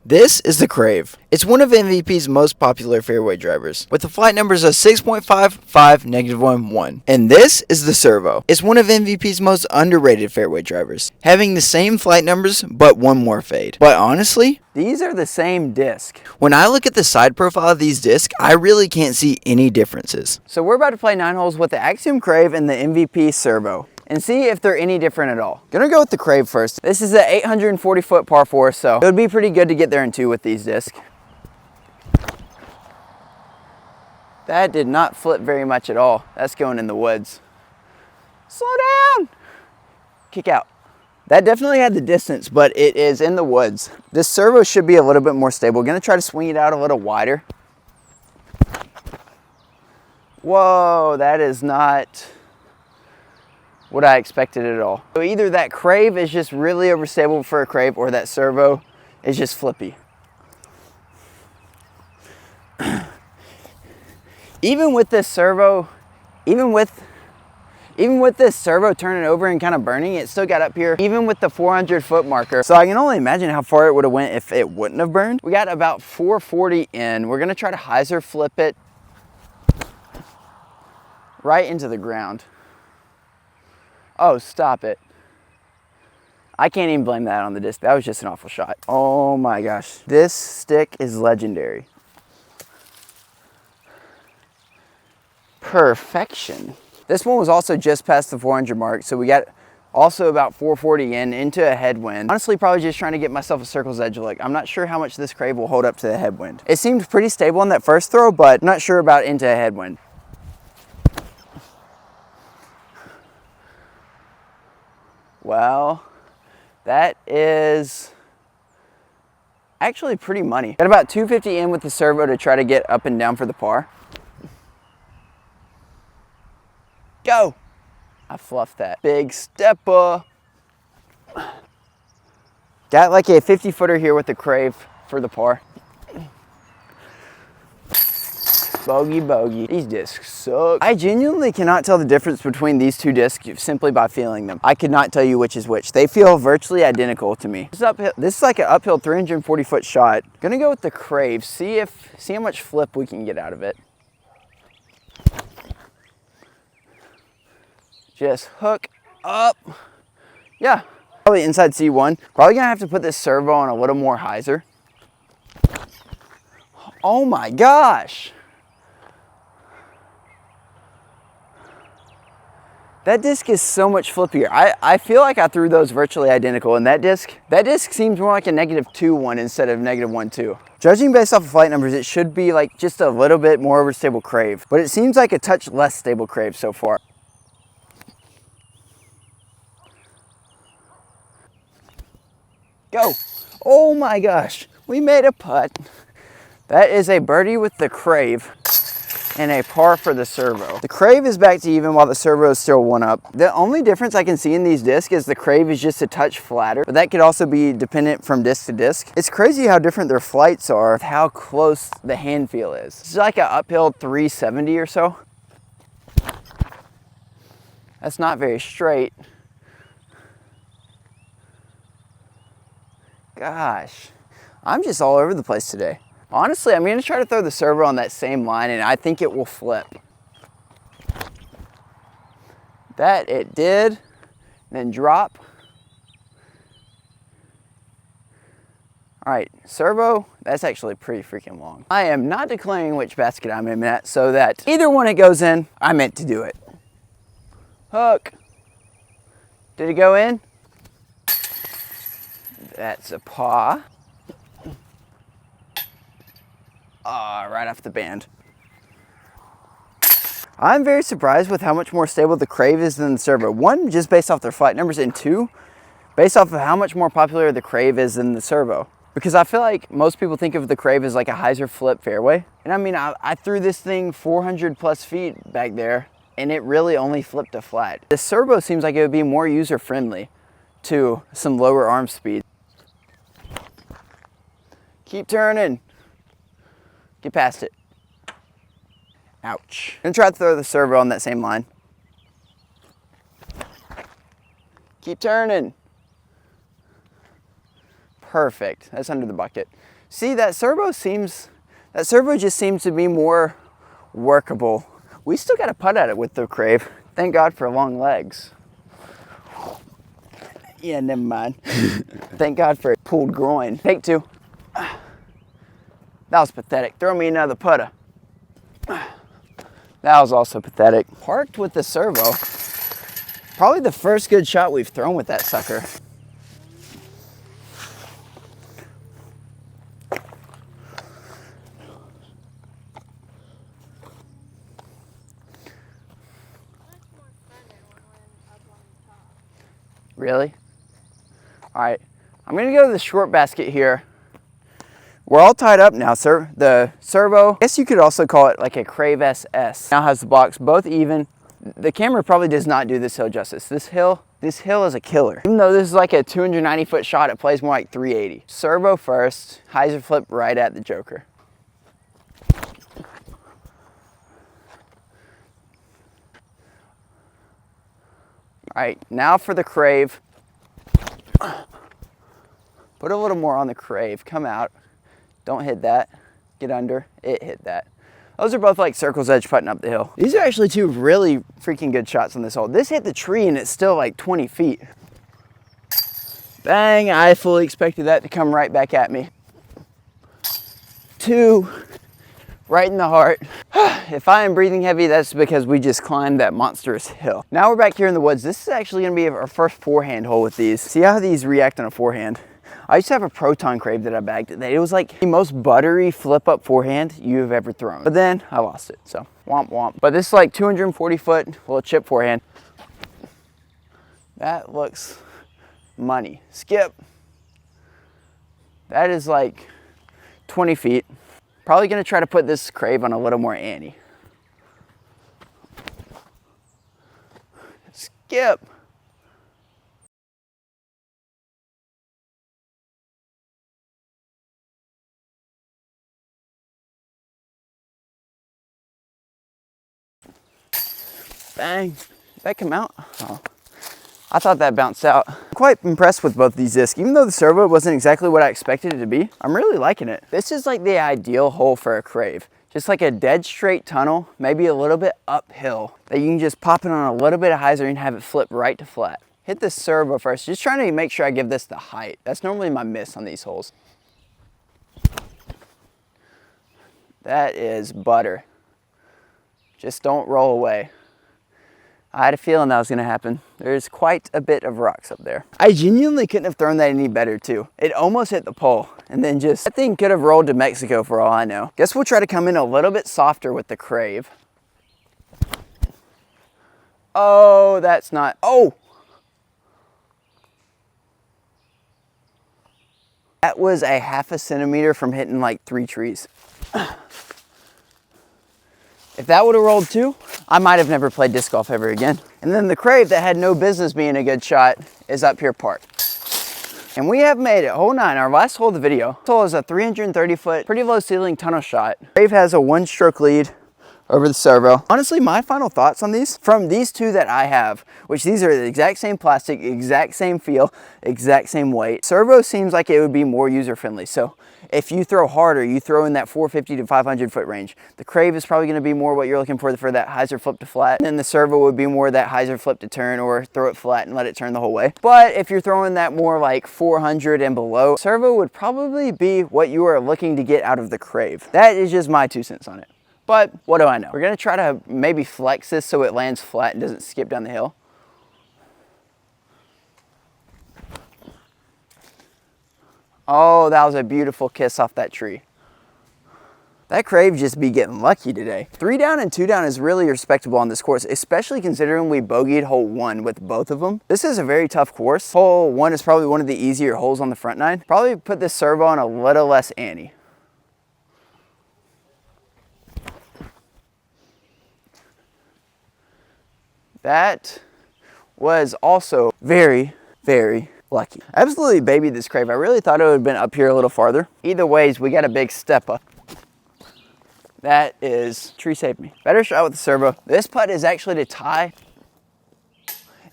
This is the CRAVE. It's one of MVP's most popular fairway drivers, with the flight numbers of 6.5, 5, -1, 1. And this is the Servo. It's one of MVP's most underrated fairway drivers, having the same flight numbers but one more fade. But honestly, these are the same disc. When I look at the side profile of these discs, I really can't see any differences. So we're about to play 9 holes with the Axiom CRAVE and the MVP Servo, and see if they're any different at all. Gonna go with the CRAVE first. This is an 840-foot par 4, so it would be pretty good to get there in 2 with these discs. That did not flip very much at all. That's going in the woods. Slow down! Kick out. That definitely had the distance, but it is in the woods. This Servo should be a little bit more stable. Gonna try to swing it out a little wider. Whoa, that is not what I expected at all. So either that CRAVE is just really overstable for a CRAVE, or that Servo is just flippy. Even with this Servo, even with this Servo turning over and kind of burning, it still got up here, even with the 400-foot marker. So I can only imagine how far it would have went if it wouldn't have burned. We got about 440 in. We're gonna try to hyzer flip it right into the ground. Oh, stop it. I can't even blame that on the disc. That was just an awful shot. Oh my gosh. This stick is legendary. Perfection. This one was also just past the 400 mark, so we got also about 440 into a headwind. Honestly, probably just trying to get myself a circle's edge look. I'm not sure how much this CRAVE will hold up to the headwind. It seemed pretty stable on that first throw, but I'm not sure about into a headwind. Well, that is actually pretty money. Got about 250 in with the Servo to try to get up and down for the par. Go! I fluffed that. Big stepper. Got like a 50-footer here with the CRAVE for the par. Bogey, bogey. These discs suck. I genuinely cannot tell the difference between these two discs simply by feeling them. I could not tell you which is which. They feel virtually identical to me. This is like an uphill 340-foot shot. Gonna go with the CRAVE, see how much flip we can get out of it. Just hook up. Yeah, probably inside C1. Probably gonna have to put this Servo on a little more hyzer. Oh my gosh. That disc is so much flippier. I feel like I threw those virtually identical, and that disc seems more like a -2-1 instead of -1-2. Judging based off of flight numbers, it should be like just a little bit more overstable CRAVE, but it seems like a touch less stable CRAVE so far. Go. Oh my gosh, we made a putt. That is a birdie with the CRAVE and a par for the Servo. The CRAVE is back to even while the Servo is still 1 up. The only difference I can see in these discs is the CRAVE is just a touch flatter, but that could also be dependent from disc to disc. It's crazy how different their flights are, how close the hand feel is. It's like an uphill 370 or so. That's not very straight. Gosh, I'm just all over the place today. Honestly, I'm gonna try to throw the Servo on that same line, and I think it will flip. That it did, then drop. All right, Servo, that's actually pretty freaking long. I am not declaring which basket I'm in at, so that either one it goes in, I meant to do it. Hook. Did it go in? That's a paw. Right off the band. I'm very surprised with how much more stable the CRAVE is than the Servo. 1, just based off their flight numbers, and 2, based off of how much more popular the CRAVE is than the Servo. Because I feel like most people think of the CRAVE as like a hyzer flip fairway. And I mean, I threw this thing 400 plus feet back there, and it really only flipped a flat. The Servo seems like it would be more user friendly to some lower arm speed. Keep turning. Get past it. Ouch. I'm gonna try to throw the Servo on that same line. Keep turning. Perfect. That's under the bucket. See, that servo just seems to be more workable. We still got to putt at it with the Crave. Thank God for long legs. Yeah, never mind. Thank God for a pulled groin. Take two. That was pathetic. Throw me another putter. That was also pathetic. Parked with the servo. Probably the first good shot we've thrown with that sucker. Really? All right, I'm gonna go to the short basket here. We're all tied up now, sir. The servo, I guess you could also call it like a CRAVE SS. Now has the blocks both even. The camera probably does not do this hill justice. This hill is a killer. Even though this is like a 290-foot shot, it plays more like 380. Servo first, hyzer flip right at the joker. All right, now for the Crave. Put a little more on the Crave, come out. Don't hit that, get under, it hit that. Those are both like circle's edge putting up the hill. These are actually two really freaking good shots on this hole. This hit the tree and it's still like 20 feet. Bang, I fully expected that to come right back at me. Two, right in the heart. If I am breathing heavy, that's because we just climbed that monstrous hill. Now we're back here in the woods. This is actually gonna be our first forehand hole with these. See how these react on a forehand. I used to have a Proton Crave that I bagged. It was like the most buttery flip up forehand you've ever thrown. But then I lost it, so womp womp. But this is like 240 foot, little chip forehand. That looks money. Skip. That is like 20 feet. Probably gonna try to put this Crave on a little more ante. Skip. Bang. Did that come out? Oh. I thought that bounced out. I'm quite impressed with both these discs. Even though the servo wasn't exactly what I expected it to be, I'm really liking it. This is like the ideal hole for a Crave. Just like a dead straight tunnel, maybe a little bit uphill, that you can just pop it on a little bit of hyzer and have it flip right to flat. Hit the servo first, just trying to make sure I give this the height. That's normally my miss on these holes. That is butter. Just don't roll away. I had a feeling that was gonna happen. There's quite a bit of rocks up there. I genuinely couldn't have thrown that any better too. It almost hit the pole and then just, that thing could have rolled to Mexico for all I know. Guess we'll try to come in a little bit softer with the Crave. Oh, that's not, oh! That was a ½ centimeter from hitting like 3 trees. If that would have rolled too, I might have never played disc golf ever again. And then the Crave that had no business being a good shot is up here parked. And we have made it, hole 9, our last hole of the video. This hole is a 330 foot, pretty low ceiling tunnel shot. Crave has a 1-stroke lead over the servo. Honestly, my final thoughts on these, from these two that I have, which these are the exact same plastic, exact same feel, exact same weight. Servo seems like it would be more user-friendly. So if you throw harder, you throw in that 450 to 500 foot range. The Crave is probably gonna be more what you're looking for that hyzer flip to flat. And then the servo would be more that hyzer flip to turn or throw it flat and let it turn the whole way. But if you're throwing that more like 400 and below, servo would probably be what you are looking to get out of the Crave. That is just my 2 cents on it. But what do I know? We're gonna try to maybe flex this so it lands flat and doesn't skip down the hill. Oh, that was a beautiful kiss off that tree. That Crave just be getting lucky today. 3 down and 2 down is really respectable on this course, especially considering we bogeyed hole 1 with both of them. This is a very tough course. Hole 1 is probably one of the easier holes on the front 9. Probably put this servo on a little less ante. That was also very, very lucky. Absolutely babied this Crave. I really thought it would have been up here a little farther. Either ways, we got a big step up. That is, tree saved me. Better shot with the servo. This putt is actually to tie.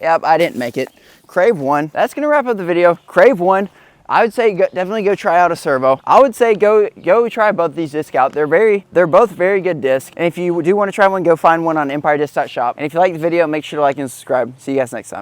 Yep, I didn't make it. Crave won. That's gonna wrap up the video. Crave won. I would say definitely go try out a servo. I would say go try both these discs out. They're both very good discs. And if you do want to try one, go find one on empiredisc.shop. And if you like the video, make sure to like and subscribe. See you guys next time.